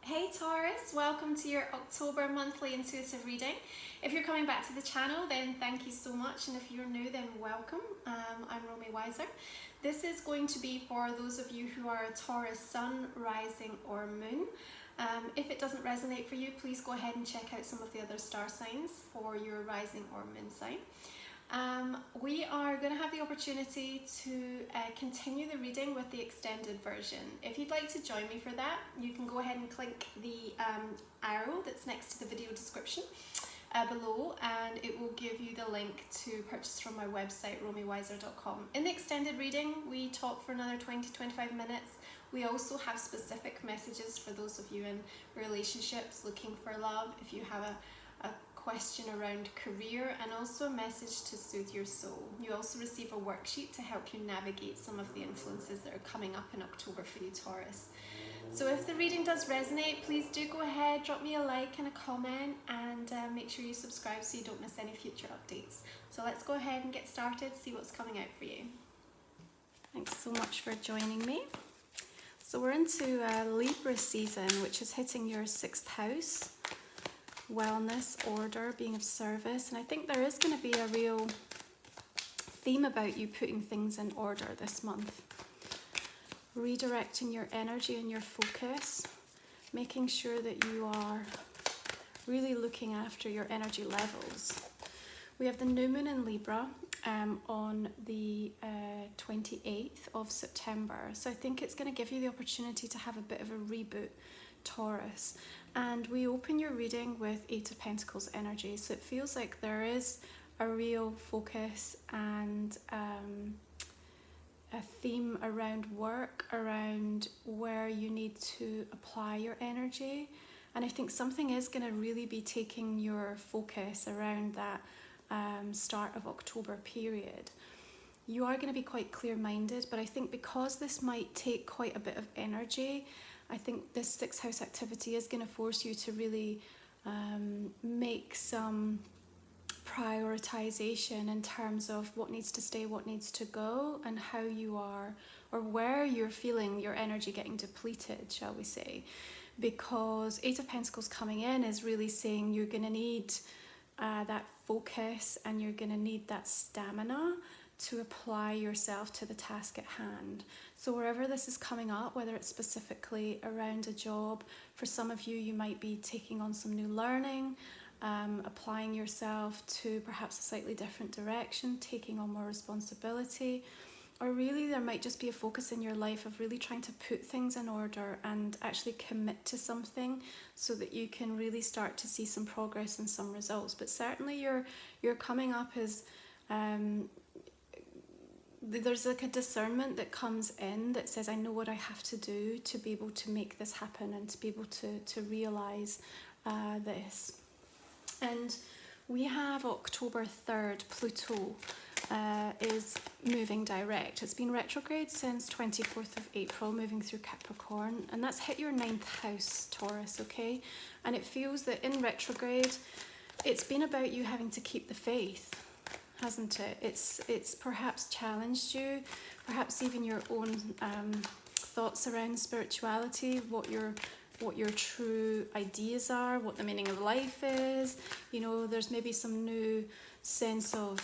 Hey Taurus, welcome to your October monthly intuitive reading. If you're coming back to the channel, then thank you so much, and if you're new, then welcome. I'm Romy Wyser. This is going to be for those of you who are a Taurus sun, rising or moon. If it doesn't resonate for you, please go ahead and check out some of the other star signs for your rising or moon sign. We are going to have the opportunity to continue the reading with the extended version. If you'd like to join me for that, you can go ahead and click the arrow that's next to the video description below, and it will give you the link to purchase from my website, romywyser.com. In the extended reading, we talk for another 20-25 minutes. We also have specific messages for those of you in relationships looking for love, if you have a question around career, and also a message to soothe your soul. You also receive a worksheet to help you navigate some of the influences that are coming up in October for you, Taurus. So if the reading does resonate, please do go ahead, drop me a like and a comment, and make sure you subscribe so you don't miss any future updates. So let's go ahead and get started, see what's coming out for you. Thanks so much for joining me. So we're into Libra season, which is hitting your 6th house. Wellness, order, being of service, and I think there is going to be a real theme about you putting things in order this month. Redirecting your energy and your focus, making sure that you are really looking after your energy levels. We have the new moon in Libra on the 28th of September, so I think it's going to give you the opportunity to have a bit of a reboot, Taurus. And we open your reading with 8 of Pentacles energy, so it feels like there is a real focus and a theme around work, around where you need to apply your energy. And I think something is going to really be taking your focus around that start of October period. You are going to be quite clear-minded, but I think because this might take quite a bit of energy, I think this 6th house activity is going to force you to really make some prioritization in terms of what needs to stay, what needs to go, and how you are, or where you're feeling your energy getting depleted, shall we say. Because 8 of Pentacles coming in is really saying you're going to need that focus, and you're going to need that stamina to apply yourself to the task at hand. So wherever this is coming up, whether it's specifically around a job, for some of you, you might be taking on some new learning, applying yourself to perhaps a slightly different direction, taking on more responsibility, or really there might just be a focus in your life of really trying to put things in order and actually commit to something so that you can really start to see some progress and some results. But certainly you're coming up as there's like a discernment that comes in that says, I know what I have to do to be able to make this happen and to be able to realize this. And we have October 3rd, Pluto is moving direct. It's been retrograde since 24th of April, moving through Capricorn, and that's hit your 9th house, Taurus, okay? And it feels that in retrograde, it's been about you having to keep the faith, hasn't it? It's perhaps challenged you, perhaps even your own thoughts around spirituality, what your true ideas are, what the meaning of life is. You know, there's maybe some new sense of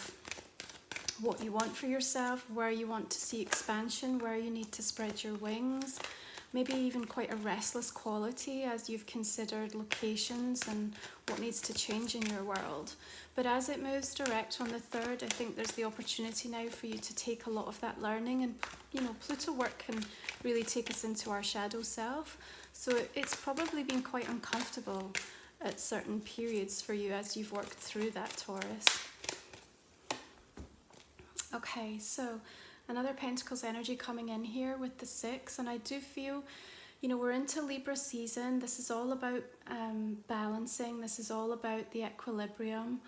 what you want for yourself, where you want to see expansion, where you need to spread your wings. Maybe even quite a restless quality as you've considered locations and what needs to change in your world. But as it moves direct on the 3rd, I think there's the opportunity now for you to take a lot of that learning. And, you know, Pluto work can really take us into our shadow self. So it's probably been quite uncomfortable at certain periods for you as you've worked through that, Taurus. Okay, so another Pentacles energy coming in here with the 6, and I do feel, you know, we're into Libra season. This is all about balancing. This is all about the equilibrium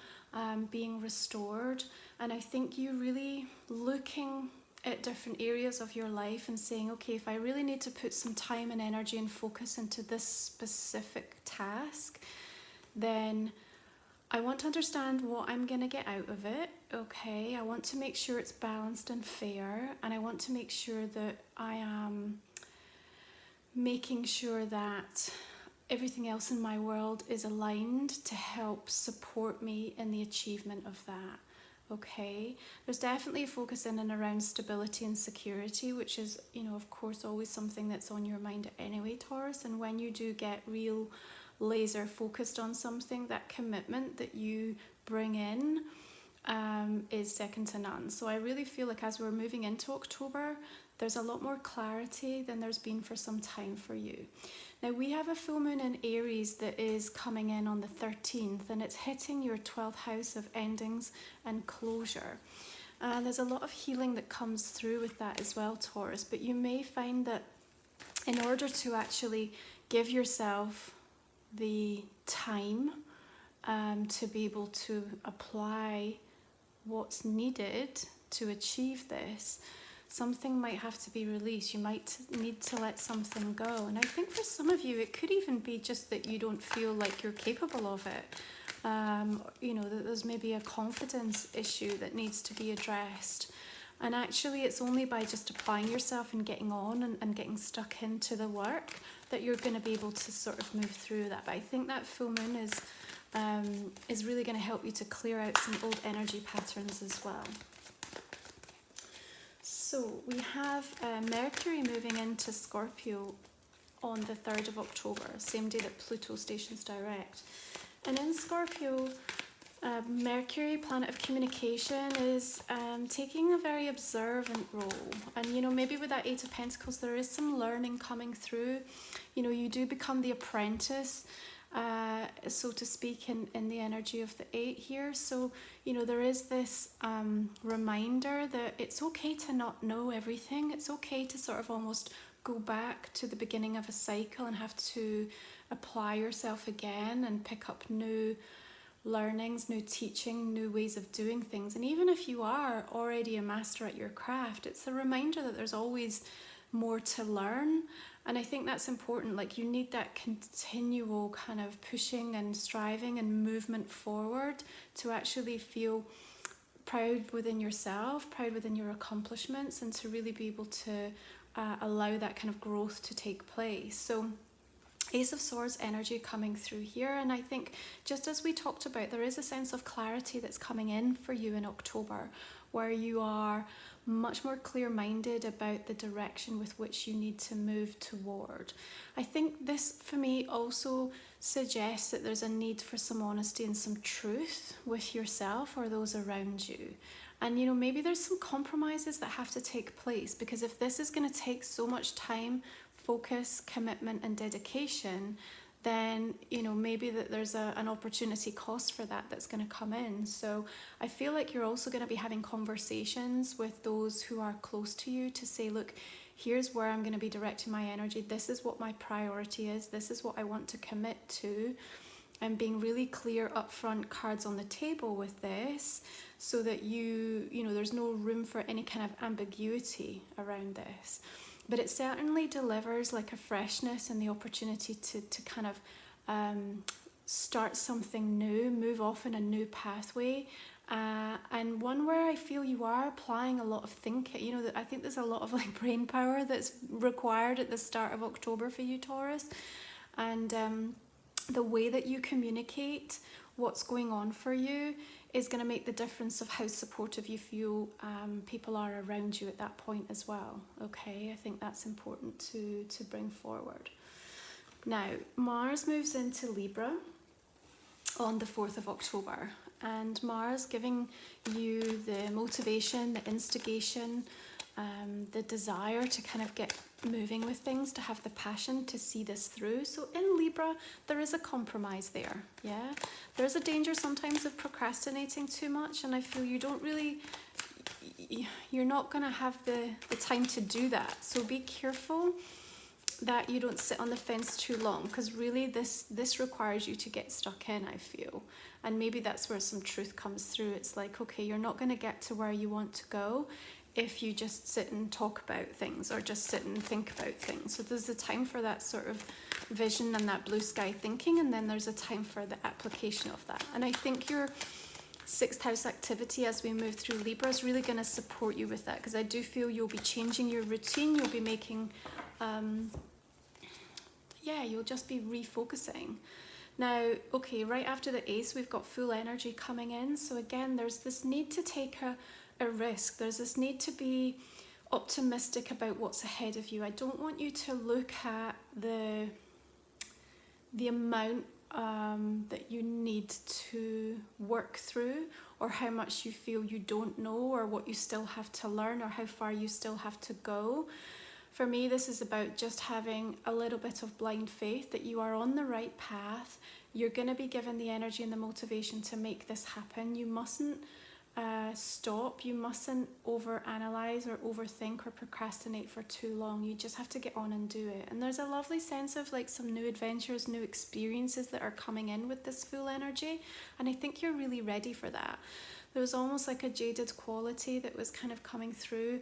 being restored. And I think you really looking at different areas of your life and saying, okay, if I really need to put some time and energy and focus into this specific task, then I want to understand what I'm going to get out of it, okay? I want to make sure it's balanced and fair, and I want to make sure that I am making sure that everything else in my world is aligned to help support me in the achievement of that. Okay, there's definitely a focus in and around stability and security, which is, you know, of course, always something that's on your mind anyway, Taurus. And when you do get real laser focused on something, that commitment that you bring in is second to none. So I really feel like as we're moving into October, there's a lot more clarity than there's been for some time for you. Now we have a full moon in Aries that is coming in on the 13th, and it's hitting your 12th house of endings and closure. There's a lot of healing that comes through with that as well, Taurus, but you may find that in order to actually give yourself the time to be able to apply what's needed to achieve this, something might have to be released. You might need to let something go. And I think for some of you, it could even be just that you don't feel like you're capable of it. You know, that there's maybe a confidence issue that needs to be addressed. And actually, it's only by just applying yourself and getting on and getting stuck into the work that you're going to be able to sort of move through that. But I think that full moon is really going to help you to clear out some old energy patterns as well. So we have Mercury moving into Scorpio on the 3rd of October, same day that Pluto stations direct. And in Scorpio, Mercury, planet of communication, is taking a very observant role. And, you know, maybe with that 8 of Pentacles, there is some learning coming through. You know, you do become the apprentice, so to speak, in the energy of the 8 here. So, you know, there is this reminder that it's okay to not know everything. It's okay to sort of almost go back to the beginning of a cycle and have to apply yourself again and pick up new learnings, new teaching, new ways of doing things. And even if you are already a master at your craft, it's a reminder that there's always more to learn. And I think that's important. Like, you need that continual kind of pushing and striving and movement forward to actually feel proud within yourself, proud within your accomplishments, and to really be able to allow that kind of growth to take place. So Ace of Swords energy coming through here, and I think just as we talked about, there is a sense of clarity that's coming in for you in October, where you are much more clear-minded about the direction with which you need to move toward. I think this, for me, also suggests that there's a need for some honesty and some truth with yourself or those around you. And, you know, maybe there's some compromises that have to take place, because if this is going to take so much time, focus, commitment and dedication, then, you know, maybe that there's an opportunity cost for that that's going to come in. So I feel like you're also going to be having conversations with those who are close to you to say, look, here's where I'm going to be directing my energy. This is what my priority is. This is what I want to commit to. And being really clear upfront, cards on the table with this, so that you know, there's no room for any kind of ambiguity around this. But it certainly delivers like a freshness and the opportunity to kind of start something new, move off in a new pathway, and one where I feel you are applying a lot of thinking. You know, I think there's a lot of like brain power that's required at the start of October for you, Taurus, and the way that you communicate what's going on for you is going to make the difference of how supportive you feel people are around you at that point as well. Okay, I think that's important to bring forward. Now, Mars moves into Libra on the 4th of October, and Mars giving you the motivation, the instigation, the desire to kind of get moving with things, to have the passion to see this through. So in Libra, there is a compromise there, yeah? There's a danger sometimes of procrastinating too much, and I feel you don't really, you're not going to have the time to do that. So be careful that you don't sit on the fence too long, because really this requires you to get stuck in, I feel. And maybe that's where some truth comes through. It's like, okay, you're not going to get to where you want to go if you just sit and talk about things or just sit and think about things. So there's a time for that sort of vision and that blue sky thinking, and then there's a time for the application of that. And I think your 6th house activity as we move through Libra is really going to support you with that, because I do feel you'll be changing your routine. You'll be making you'll just be refocusing. Now, okay, right after the ace, we've got full energy coming in. So again, there's this need to take a risk. There's this need to be optimistic about what's ahead of you. I don't want you to look at the amount that you need to work through, or how much you feel you don't know, or what you still have to learn, or how far you still have to go. For me, this is about just having a little bit of blind faith that you are on the right path. You're going to be given the energy and the motivation to make this happen. You mustn't stop. You mustn't overanalyze or overthink or procrastinate for too long. You just have to get on and do it. And there's a lovely sense of like some new adventures, new experiences that are coming in with this full energy. And I think you're really ready for that. There was almost like a jaded quality that was kind of coming through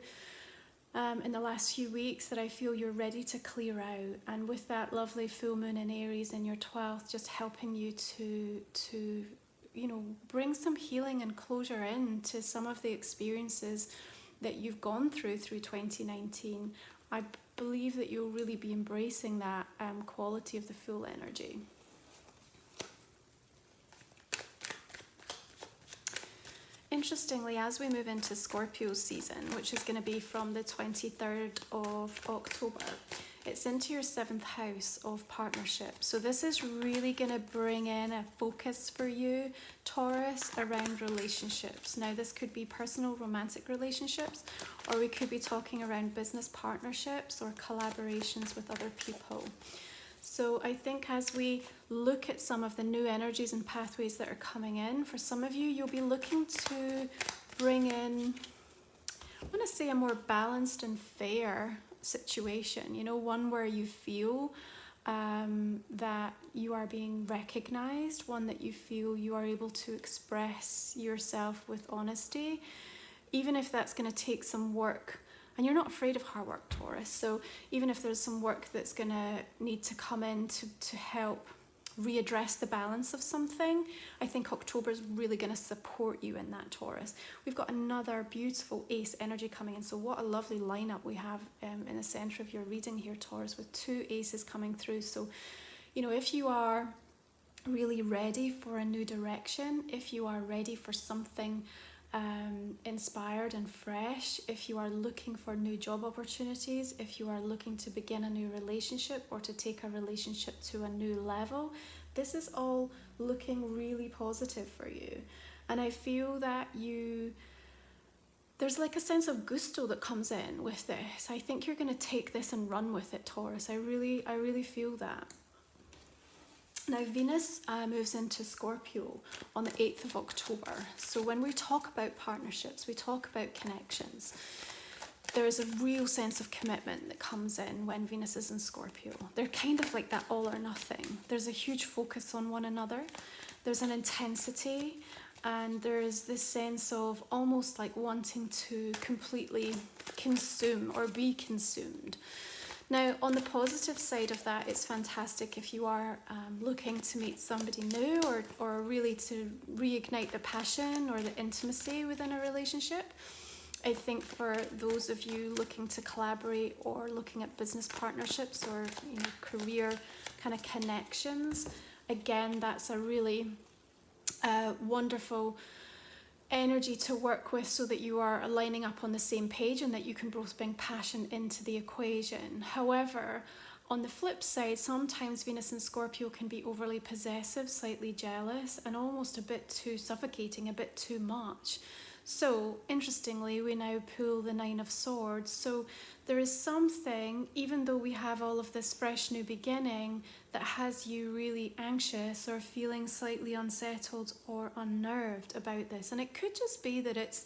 in the last few weeks that I feel you're ready to clear out. And with that lovely full moon in Aries in your 12th, just helping you to bring some healing and closure in to some of the experiences that you've gone through 2019. I believe that you'll really be embracing that quality of the full energy. Interestingly, as we move into Scorpio season, which is going to be from the 23rd of October, it's into your 7th house of partnership. So this is really going to bring in a focus for you, Taurus, around relationships. Now, this could be personal romantic relationships, or we could be talking around business partnerships or collaborations with other people. So I think as we look at some of the new energies and pathways that are coming in, for some of you, you'll be looking to bring in, I want to say, a more balanced and fair situation, one where you feel that you are being recognized, one that you feel you are able to express yourself with honesty, even if that's going to take some work. And you're not afraid of hard work, Taurus. So even if there's some work that's going to need to come in to help readdress the balance of something, I think October is really going to support you in that, Taurus. We've got another beautiful ace energy coming in. So what a lovely lineup we have in the center of your reading here, Taurus, with 2 aces coming through. So, if you are really ready for a new direction, if you are ready for something inspired and fresh, if you are looking for new job opportunities, if you are looking to begin a new relationship or to take a relationship to a new level, this is all looking really positive for you. And I feel that there's like a sense of gusto that comes in with this. I think you're going to take this and run with it, Taurus. I really feel that. Now, Venus moves into Scorpio on the 8th of October. So when we talk about partnerships, we talk about connections. There is a real sense of commitment that comes in when Venus is in Scorpio. They're kind of like that all or nothing. There's a huge focus on one another. There's an intensity, and there is this sense of almost like wanting to completely consume or be consumed. Now, on the positive side of that, it's fantastic if you are looking to meet somebody new or really to reignite the passion or the intimacy within a relationship. I think for those of you looking to collaborate or looking at business partnerships or career kind of connections, again, that's a really wonderful energy to work with so that you are lining up on the same page and that you can both bring passion into the equation. However, on the flip side, sometimes Venus and Scorpio can be overly possessive, slightly jealous, and almost a bit too suffocating, a bit too much. So, interestingly, we now pull the 9 of Swords. So there is something, even though we have all of this fresh new beginning, that has you really anxious or feeling slightly unsettled or unnerved about this. And it could just be that it's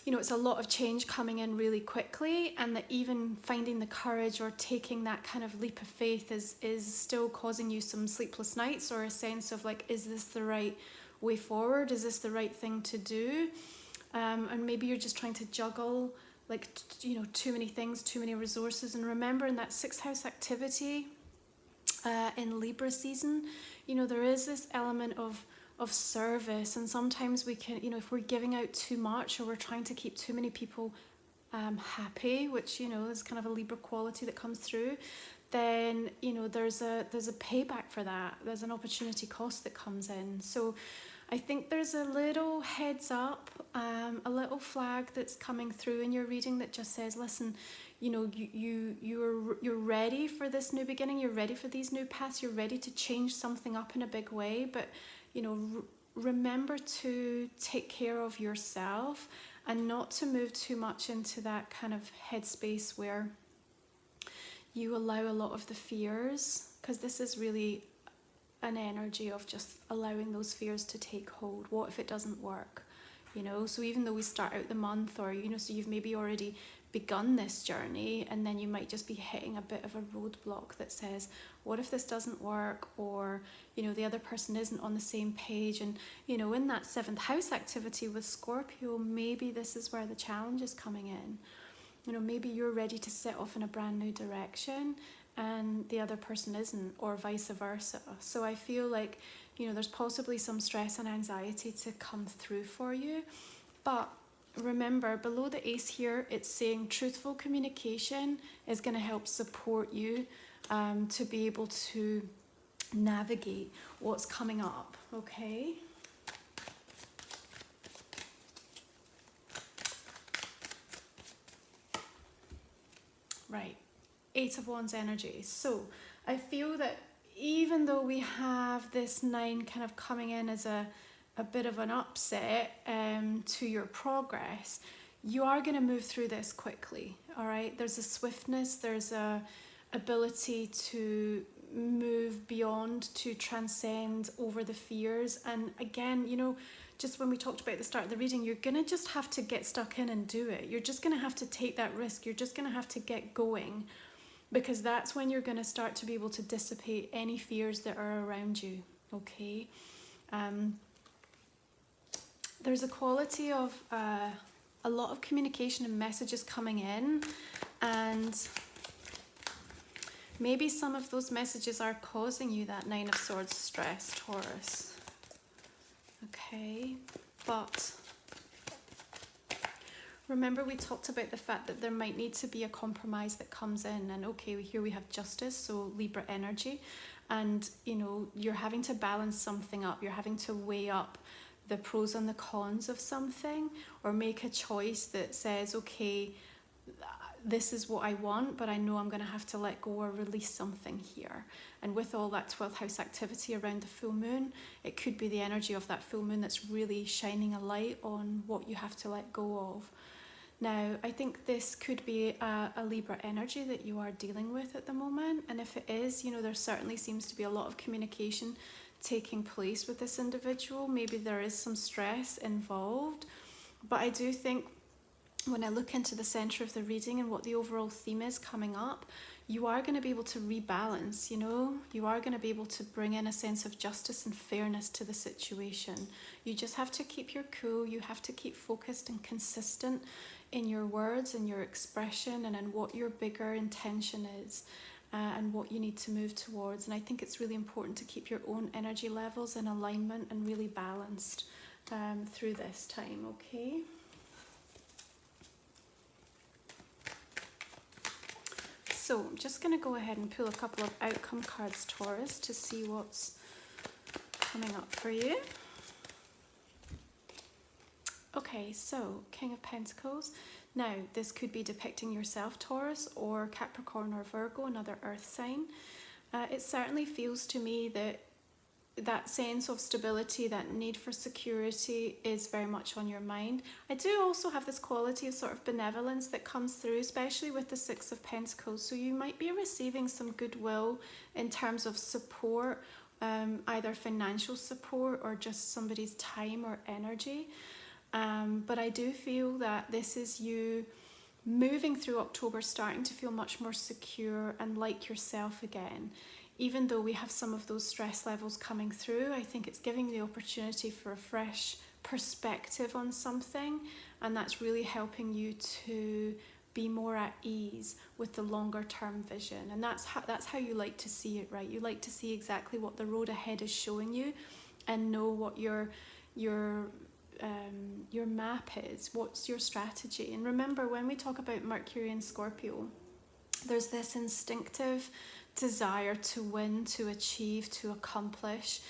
a lot of change coming in really quickly, and that even finding the courage or taking that kind of leap of faith is still causing you some sleepless nights, or a sense of like, is this the right way forward? Is this the right thing to do? And maybe you're just trying to juggle too many things, too many resources. And remember, in that 6th house activity in Libra season, there is this element of service, and sometimes we can, if we're giving out too much or we're trying to keep too many people happy, which is kind of a Libra quality that comes through, then, you know, there's a payback for that. There's an opportunity cost that comes in. So I think there's a little heads up, a little flag that's coming through in your reading that just says, listen, you know, you're ready for this new beginning. You're ready for these new paths. You're ready to change something up in a big way. But, you know, remember to take care of yourself and not to move too much into that kind of headspace where you allow a lot of the fears, because this is really an energy of just allowing those fears to take hold. What if it doesn't work? You know, so even though we start out the month, or, you know, so you've maybe already begun this journey, and then you might just be hitting a bit of a roadblock that says, what if this doesn't work? Or, you know, the other person isn't on the same page. And, you know, in that 7th house activity with Scorpio, maybe this is where the challenge is coming in. You know, maybe you're ready to set off in a brand new direction and the other person isn't, or vice versa. So I feel like, you know, there's possibly some stress and anxiety to come through for you. But remember, below the ace here, it's saying truthful communication is going to help support you to be able to navigate what's coming up, okay? Right, 8 of Wands energy. So I feel that even though we have this 9 kind of coming in as a bit of an upset to your progress, you are going to move through this quickly, all right? There's a swiftness, there's a ability to move beyond, to transcend over the fears. And again, you know, just when we talked about at the start of the reading, you're going to just have to get stuck in and do it. You're just going to have to take that risk. You're just going to have to get going, because that's when you're going to start to be able to dissipate any fears that are around you, okay? There's a quality of a lot of communication and messages coming in, and maybe some of those messages are causing you that 9 of Swords stress, Taurus. Okay, but remember we talked about the fact that there might need to be a compromise that comes in, and okay, here we have Justice, so Libra energy, and you know, you're having to balance something up, you're having to weigh up the pros and the cons of something, or make a choice that says, okay, this is what I want, but I know I'm going to have to let go or release something here. And with all that 12th house activity around the full moon, it could be the energy of that full moon that's really shining a light on what you have to let go of. Now, I think this could be a Libra energy that you are dealing with at the moment. And if it is, you know, there certainly seems to be a lot of communication taking place with this individual. Maybe there is some stress involved. But I do think when I look into the center of the reading and what the overall theme is coming up, you are going to be able to rebalance, you know, you are going to be able to bring in a sense of justice and fairness to the situation. You just have to keep your cool, you have to keep focused and consistent in your words and your expression, and in what your bigger intention is and what you need to move towards. And I think it's really important to keep your own energy levels in alignment and really balanced through this time, okay? So I'm just going to go ahead and pull a couple of outcome cards, Taurus, to see what's coming up for you. Okay, so King of Pentacles. Now, this could be depicting yourself, Taurus, or Capricorn or Virgo, another earth sign. It certainly feels to me that that sense of stability, that need for security is very much on your mind. I do also have this quality of sort of benevolence that comes through, especially with the 6 of Pentacles. So you might be receiving some goodwill in terms of support, either financial support or just somebody's time or energy. But I do feel that this is you moving through October, starting to feel much more secure and like yourself again. Even though we have some of those stress levels coming through, I think it's giving the opportunity for a fresh perspective on something, and that's really helping you to be more at ease with the longer term vision. And that's how you like to see it, right? You like to see exactly what the road ahead is showing you and know what your map is, what's your strategy. And remember, when we talk about Mercury and Scorpio, there's this instinctive desire to win, to achieve, to accomplish,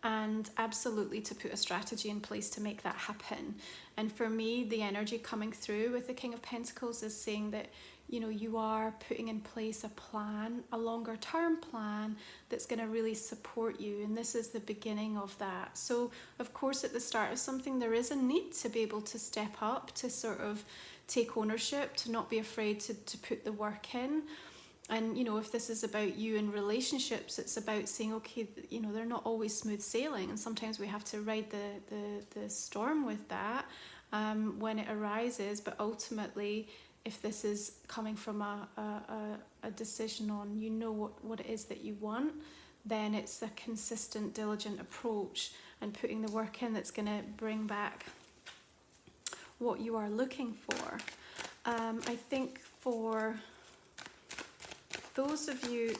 and absolutely to put a strategy in place to make that happen. And for me, the energy coming through with the King of Pentacles is saying that, you know, you are putting in place a plan, a longer term plan that's going to really support you. And this is the beginning of that. So of course, at the start of something, there is a need to be able to step up, to sort of take ownership, to not be afraid to put the work in. And, you know, if this is about you in relationships, it's about saying, okay, you know, they're not always smooth sailing. And sometimes we have to ride the storm with that when it arises. But ultimately, if this is coming from a decision on, you know, what it is that you want, then it's a consistent, diligent approach and putting the work in that's going to bring back what you are looking for. I think for those of you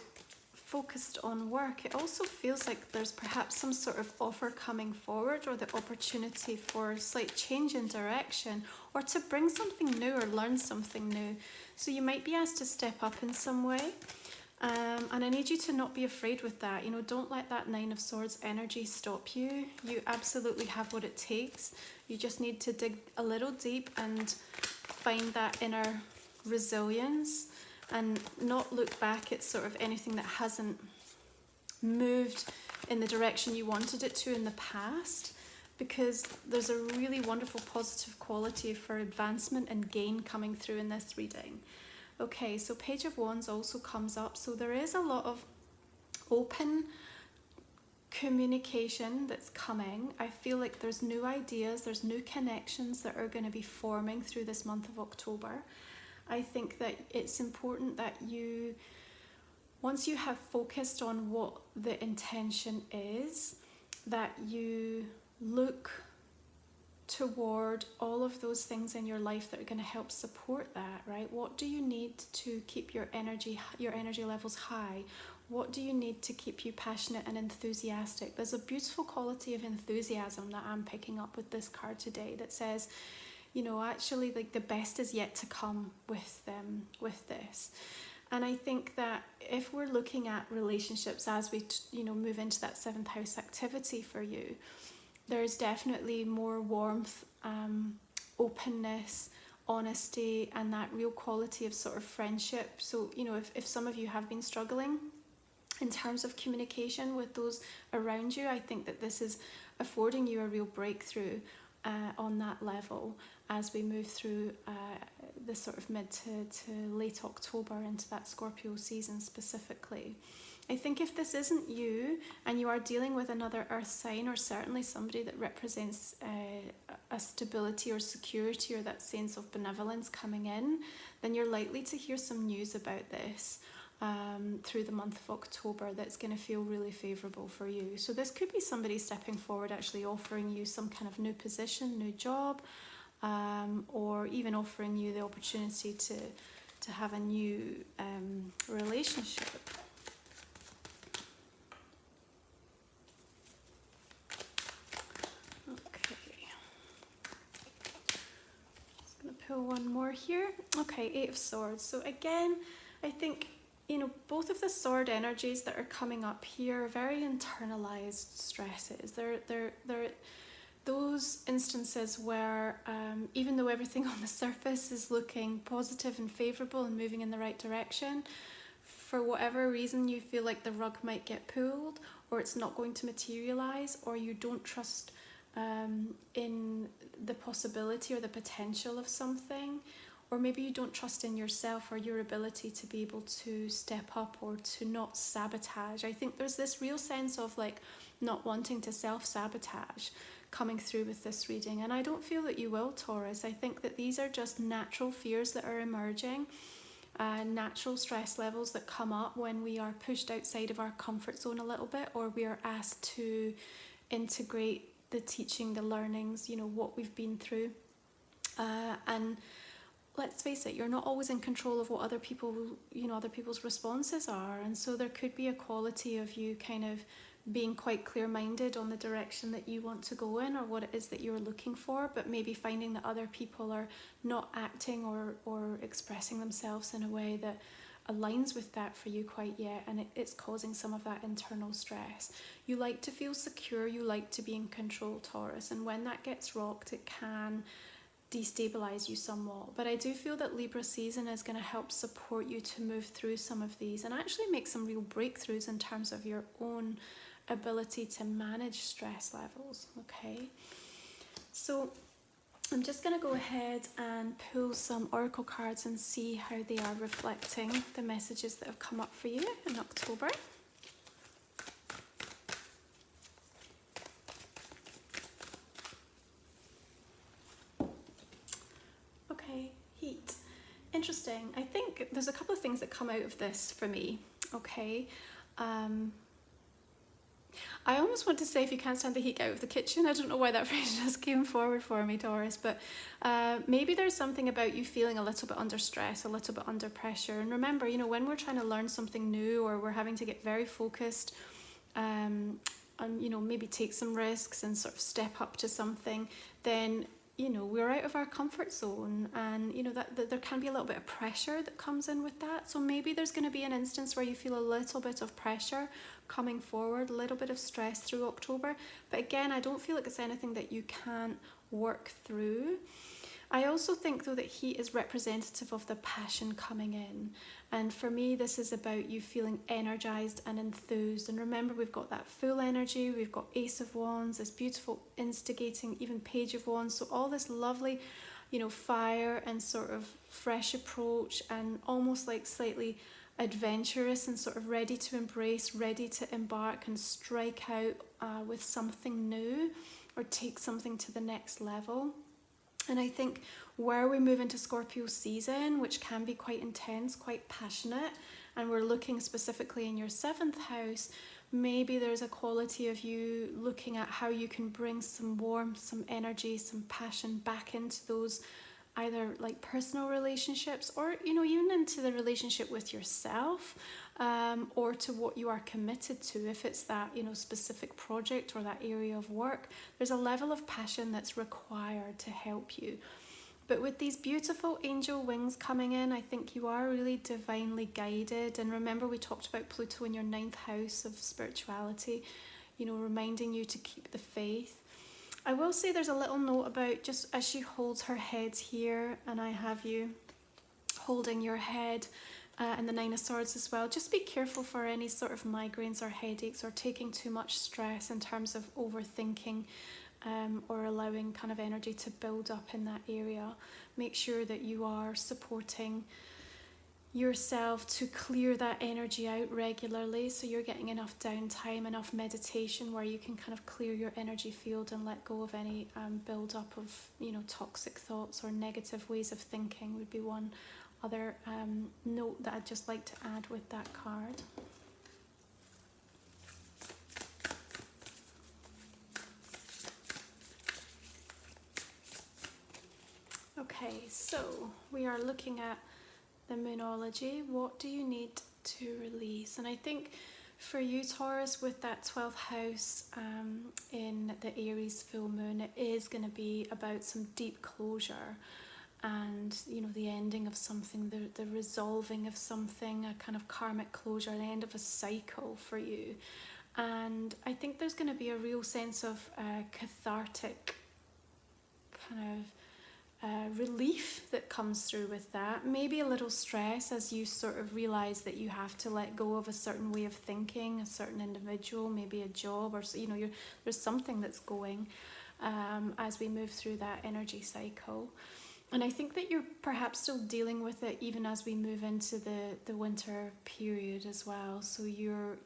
focused on work, it also feels like there's perhaps some sort of offer coming forward, or the opportunity for a slight change in direction, or to bring something new or learn something new. So you might be asked to step up in some way. And I need you to not be afraid with that. You know, don't let that Nine of Swords energy stop you. You absolutely have what it takes. You just need to dig a little deep and find that inner resilience, and not look back at sort of anything that hasn't moved in the direction you wanted it to in the past, because there's a really wonderful positive quality for advancement and gain coming through in this reading. Okay, so Page of Wands also comes up. So there is a lot of open communication that's coming. I feel like there's new ideas, there's new connections that are going to be forming through this month of October. I think that it's important that you, once you have focused on what the intention is, that you look toward all of those things in your life that are going to help support that, right? What do you need to keep your energy levels high? What do you need to keep you passionate and enthusiastic? There's a beautiful quality of enthusiasm that I'm picking up with this card today that says, you know, actually, like, the best is yet to come with this. And I think that if we're looking at relationships as we, you know, move into that 7th house activity for you, there's definitely more warmth, openness, honesty, and that real quality of sort of friendship. So, you know, if some of you have been struggling in terms of communication with those around you, I think that this is affording you a real breakthrough on that level as we move through the sort of mid to late October into that Scorpio season specifically. I think if this isn't you and you are dealing with another earth sign, or certainly somebody that represents a stability or security or that sense of benevolence coming in, then you're likely to hear some news about this through the month of October that's going to feel really favourable for you. So this could be somebody stepping forward, actually offering you some kind of new position, new job, or even offering you the opportunity to have a new relationship. Pull one more here. Okay, 8 of Swords. So again, I think, you know, both of the sword energies that are coming up here are very internalized stresses. They're those instances where even though everything on the surface is looking positive and favourable and moving in the right direction, for whatever reason you feel like the rug might get pulled, or it's not going to materialise, or you don't trust in the possibility or the potential of something, or maybe you don't trust in yourself or your ability to be able to step up or to not sabotage. I think there's this real sense of like not wanting to self-sabotage coming through with this reading, and I don't feel that you will, Taurus. I think that these are just natural fears that are emerging, natural stress levels that come up when we are pushed outside of our comfort zone a little bit, or we are asked to integrate the teaching, the learnings, you know, what we've been through. And let's face it, you're not always in control of what other people, you know, other people's responses are. And so there could be a quality of you kind of being quite clear-minded on the direction that you want to go in, or what it is that you're looking for, but maybe finding that other people are not acting or expressing themselves in a way that aligns with that for you quite yet, and it's causing some of that internal stress. You like to feel secure, you like to be in control, Taurus, and when that gets rocked, it can destabilize you somewhat. But I do feel that Libra season is going to help support you to move through some of these and actually make some real breakthroughs in terms of your own ability to manage stress levels. Okay, so I'm just going to go ahead and pull some oracle cards and see how they are reflecting the messages that have come up for you in October. Okay, heat. Interesting. I think there's a couple of things that come out of this for me. Okay. I almost want to say, if you can't stand the heat, out of the kitchen. I don't know why that phrase just came forward for me, Taurus, but maybe there's something about you feeling a little bit under stress, a little bit under pressure. And remember, you know, when we're trying to learn something new, or we're having to get very focused and, you know, maybe take some risks and sort of step up to something, then, you know, we're out of our comfort zone, and, you know, that there can be a little bit of pressure that comes in with that. So maybe there's going to be an instance where you feel a little bit of pressure coming forward, a little bit of stress through October. But again, I don't feel like it's anything that you can't work through. I also think, though, that heat is representative of the passion coming in. And for me, this is about you feeling energized and enthused. And remember, we've got that full energy, we've got Ace of Wands, this beautiful instigating, even Page of Wands. So all this lovely, you know, fire and sort of fresh approach, and almost like slightly adventurous and sort of ready to embrace, ready to embark and strike out with something new, or take something to the next level. And I think where we move into Scorpio season, which can be quite intense, quite passionate, and we're looking specifically in your 7th house, maybe there's a quality of you looking at how you can bring some warmth, some energy, some passion back into those either like personal relationships, or, you know, even into the relationship with yourself, or to what you are committed to. If it's that, you know, specific project or that area of work, there's a level of passion that's required to help you. But with these beautiful angel wings coming in, I think you are really divinely guided. And remember, we talked about Pluto in your 9th house of spirituality, you know, reminding you to keep the faith. I will say there's a little note about, just as she holds her head here, and I have you holding your head and the 9 of Swords as well, just be careful for any sort of migraines or headaches, or taking too much stress in terms of overthinking, or allowing kind of energy to build up in that area. Make sure that you are supporting yourself to clear that energy out regularly, so you're getting enough downtime, enough meditation where you can kind of clear your energy field and let go of any build up of, you know, toxic thoughts or negative ways of thinking, would be one other note that I'd just like to add with that card. Okay, so we are looking at the Moonology. What do you need to release? And I think for you, Taurus, with that 12th house in the Aries full moon, it is going to be about some deep closure, and, you know, the ending of something, the resolving of something, a kind of karmic closure, the end of a cycle for you. And I think there's going to be a real sense of cathartic kind of relief that comes through with that. Maybe a little stress as you sort of realize that you have to let go of a certain way of thinking, a certain individual, maybe a job, or, you know, there's something that's going as we move through that energy cycle. And I think that you're perhaps still dealing with it even as we move into the winter period as well. So you're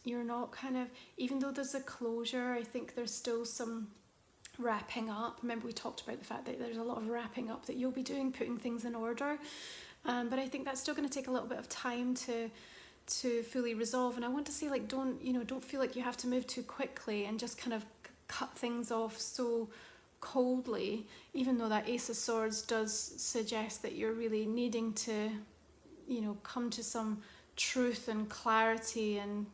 not kind of, even though there's a closure, I think there's still some wrapping up. Remember, we talked about the fact that there's a lot of wrapping up that you'll be doing, putting things in order. But I think that's still going to take a little bit of time to fully resolve. And I want to say, like, don't feel like you have to move too quickly and just kind of cut things off so coldly, even though that Ace of Swords does suggest that you're really needing to, you know, come to some truth and clarity. And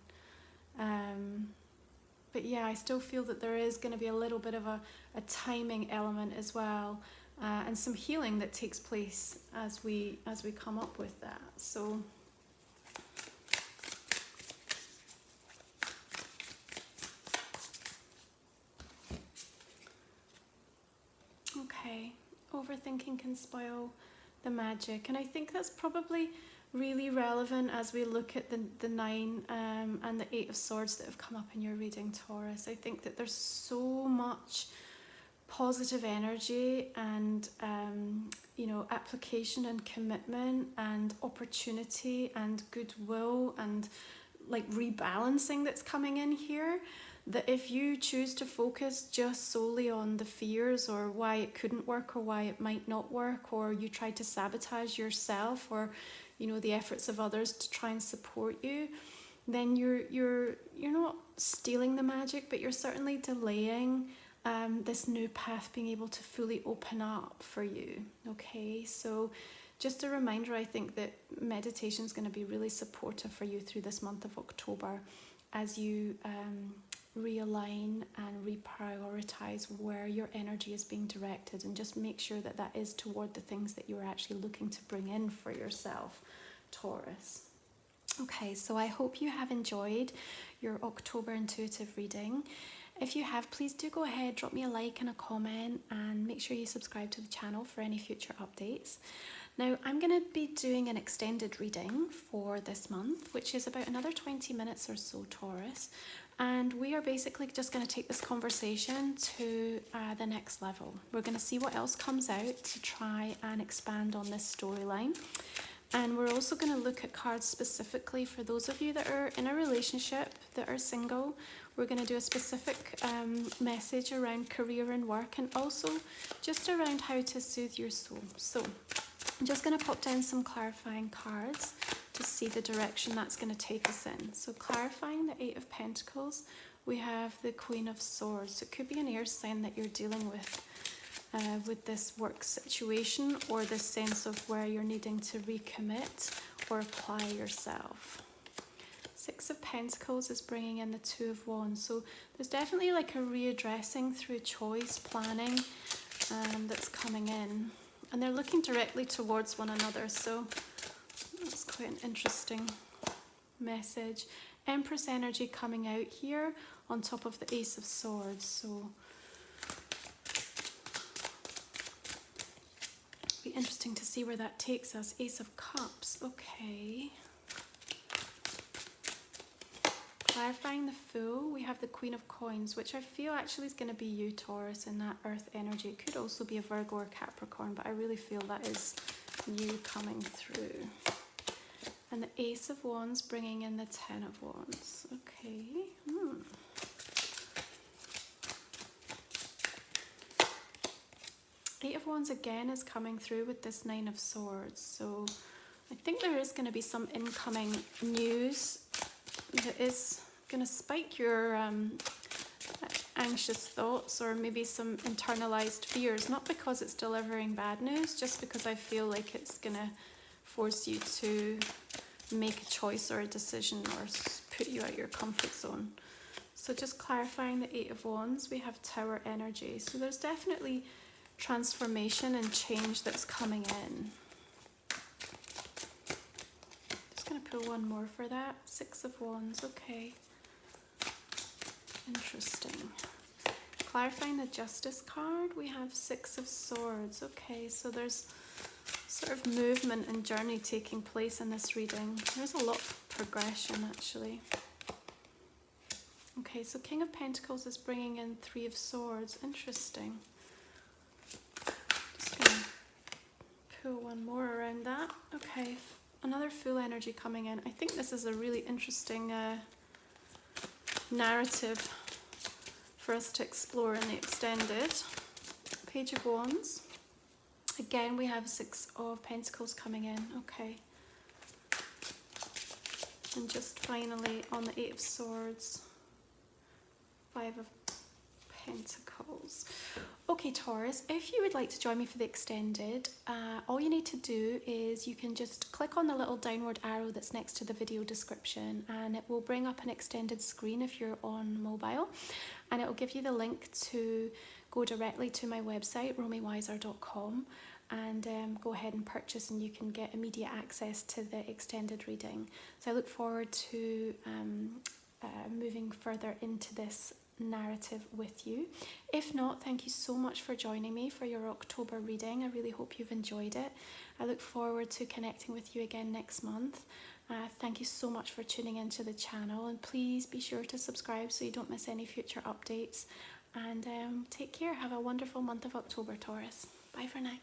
but yeah, I still feel that there is going to be a little bit of a timing element as well, and some healing that takes place as we come up with that. So okay, overthinking can spoil the magic, and I think that's probably really relevant as we look at the 9 and the 8 of Swords that have come up in your reading, Taurus. I think that there's so much positive energy and you know, application and commitment and opportunity and goodwill and like rebalancing that's coming in here, that if you choose to focus just solely on the fears or why it couldn't work or why it might not work, or you try to sabotage yourself or, you know, the efforts of others to try and support you, then you're not stealing the magic, but you're certainly delaying this new path being able to fully open up for you. Okay, so just a reminder, I think that meditation is going to be really supportive for you through this month of October as you realign and reprioritize where your energy is being directed, and just make sure that that is toward the things that you're actually looking to bring in for yourself, Taurus. Okay, so I hope you have enjoyed your October intuitive reading. If you have, please do go ahead, drop me a like and a comment, and make sure you subscribe to the channel for any future updates. Now, I'm going to be doing an extended reading for this month, which is about another 20 minutes or so, Taurus. And we are basically just going to take this conversation to the next level. We're going to see what else comes out to try and expand on this storyline. And we're also going to look at cards specifically for those of you that are in a relationship, that are single. We're going to do a specific message around career and work, and also just around how to soothe your soul. So I'm just going to pop down some clarifying cards to see the direction that's going to take us in. So clarifying the 8 of Pentacles, we have the Queen of Swords. It could be an air sign that you're dealing with this work situation, or this sense of where you're needing to recommit or apply yourself. 6 of Pentacles is bringing in the 2 of Wands. So there's definitely like a readdressing through choice, planning that's coming in. And they're looking directly towards one another. So that's quite an interesting message. Empress energy coming out here on top of the Ace of Swords. So be interesting to see where that takes us. Ace of Cups. Okay. Clarifying the Fool, we have the Queen of Coins, which I feel actually is going to be you, Taurus, in that earth energy. It could also be a Virgo or Capricorn, but I really feel that is you coming through. And the Ace of Wands bringing in the 10 of Wands. Okay. 8 of Wands again is coming through with this 9 of Swords. So I think there is going to be some incoming news that is going to spike your anxious thoughts, or maybe some internalized fears, not because it's delivering bad news, just because I feel like it's going to force you to make a choice or a decision, or put you out your comfort zone. So just clarifying the 8 of Wands, we have Tower energy. So there's definitely transformation and change that's coming in. Just going to pull one more for that. 6 of Wands, okay. Interesting. Clarifying the Justice card, we have 6 of Swords. Okay, so there's sort of movement and journey taking place in this reading. There's a lot of progression, actually. Okay, so King of Pentacles is bringing in 3 of Swords. Interesting. Just going to pull one more around that. Okay, another Fool energy coming in. I think this is a really interesting narrative for us to explore in the extended. Page of Wands. Again, we have 6 of Pentacles coming in. Okay. And just finally on the 8 of Swords, 5 of Pentacles. Okay, Taurus, if you would like to join me for the extended, all you need to do is you can just click on the little downward arrow that's next to the video description, and it will bring up an extended screen if you're on mobile, and it will give you the link to go directly to my website, romywyser.com, and go ahead and purchase, and you can get immediate access to the extended reading. So I look forward to moving further into this narrative with you. If not, thank you so much for joining me for your October reading. I really hope you've enjoyed it. I look forward to connecting with you again next month. Thank you so much for tuning into the channel, and please be sure to subscribe so you don't miss any future updates. And take care. Have a wonderful month of October, Taurus. Bye for now.